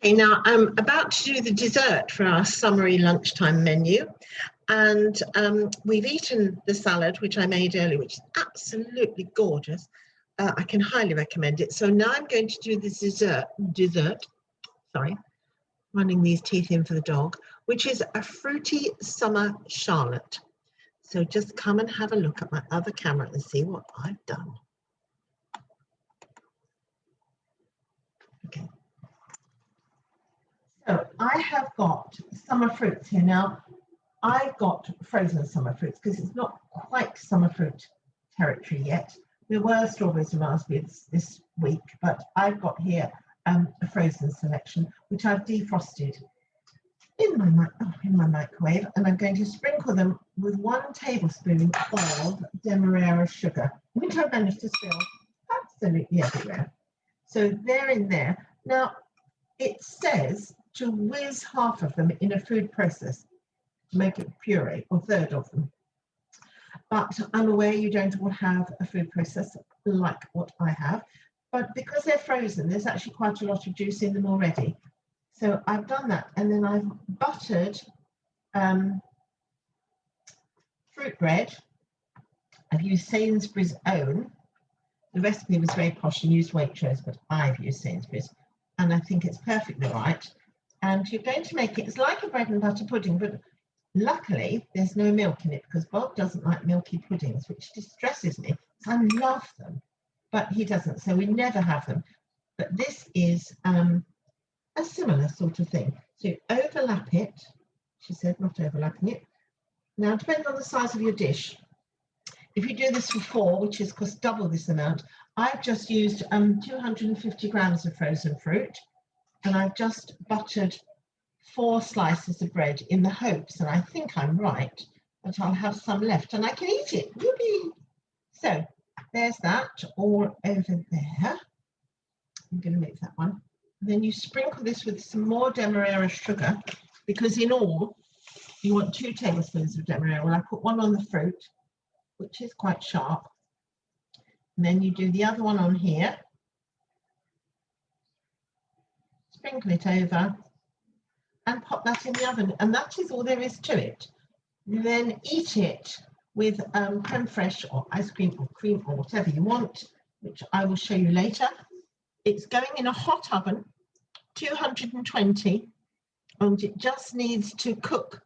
Okay, now I'm about to do the dessert for our summery lunchtime menu. And we've eaten the salad, which I made earlier, which is absolutely gorgeous. I can highly recommend it. So now I'm going to do the dessert, sorry, running these teeth in for the dog, which is a fruity summer charlotte. So just come and have a look at my other camera and see what I've done. Okay. So I have got summer fruits here. Now, I've got frozen summer fruits because it's not quite summer fruit territory yet. There were strawberries and raspberries this week, but I've got here a frozen selection, which I've defrosted in my microwave, and I'm going to sprinkle them with 1 tablespoon of demerara sugar, which I've managed to spill absolutely everywhere. So they're in there. Now, it says to whiz half of them in a food process, make it puree, or 1/3 of them. But I'm aware you don't all have a food process like what I have, but because they're frozen, there's actually quite a lot of juice in them already. So I've done that, and then I've buttered fruit bread. I've used Sainsbury's own. The recipe was very posh and used Waitrose, but I've used Sainsbury's, and I think it's perfectly right. And you're going to make it, it's like a bread and butter pudding, but luckily there's no milk in it because Bob doesn't like milky puddings, which distresses me. I love them, but he doesn't, so we never have them. But this is a similar sort of thing. So you overlap it, she said, not overlapping it. Now, depending on the size of your dish, if you do this for 4, which is cost double this amount, I've just used 250 grams of frozen fruit, and I've just buttered 4 slices of bread in the hopes, and I think I'm right, that I'll have some left and I can eat it. Whoopee! So there's that all over there. I'm going to make that one. And then you sprinkle this with some more demerara sugar, because in all, you want 2 tablespoons of demerara. Well, I put 1 on the fruit, which is quite sharp. And then you do the other one on here. Sprinkle it over and pop that in the oven. And that is all there is to it. And then eat it with creme fraiche or ice cream or cream or whatever you want, which I will show you later. It's going in a hot oven, 220, and it just needs to cook.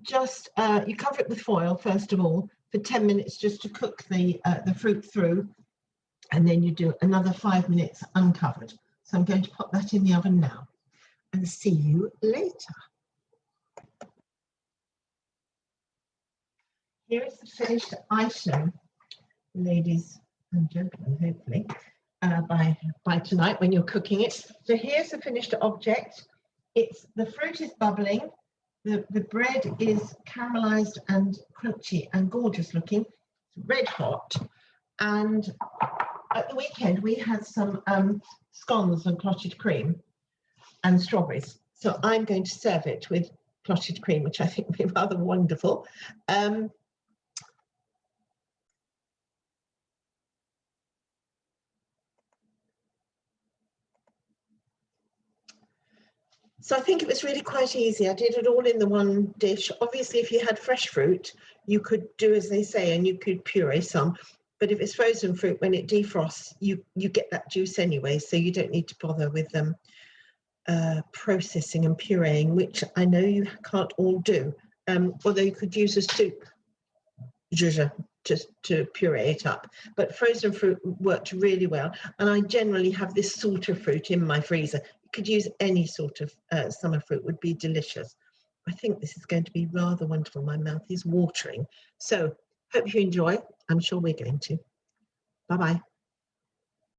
Just you cover it with foil first of all for 10 minutes just to cook the fruit through, and then you do another 5 minutes uncovered. So I'm going to pop that in the oven now and see you later. Here is the finished item, ladies and gentlemen, hopefully, by tonight when you're cooking it. So here's the finished object. The fruit is bubbling, the bread is caramelized and crunchy and gorgeous looking, it's red hot, and at the weekend we had some scones and clotted cream and strawberries. So I'm going to serve it with clotted cream, which I think will be rather wonderful. So I think it was really quite easy. I did it all in the one dish. Obviously, if you had fresh fruit, you could do as they say, and you could puree some. But if it's frozen fruit, when it defrosts, you get that juice anyway, so you don't need to bother with them processing and pureeing, which I know you can't all do. Although you could use a soup just to puree it up. But frozen fruit worked really well. And I generally have this sort of fruit in my freezer. You could use any sort of summer fruit, would be delicious. I think this is going to be rather wonderful. My mouth is watering. So hope you enjoy. I'm sure we're going to. Bye-bye.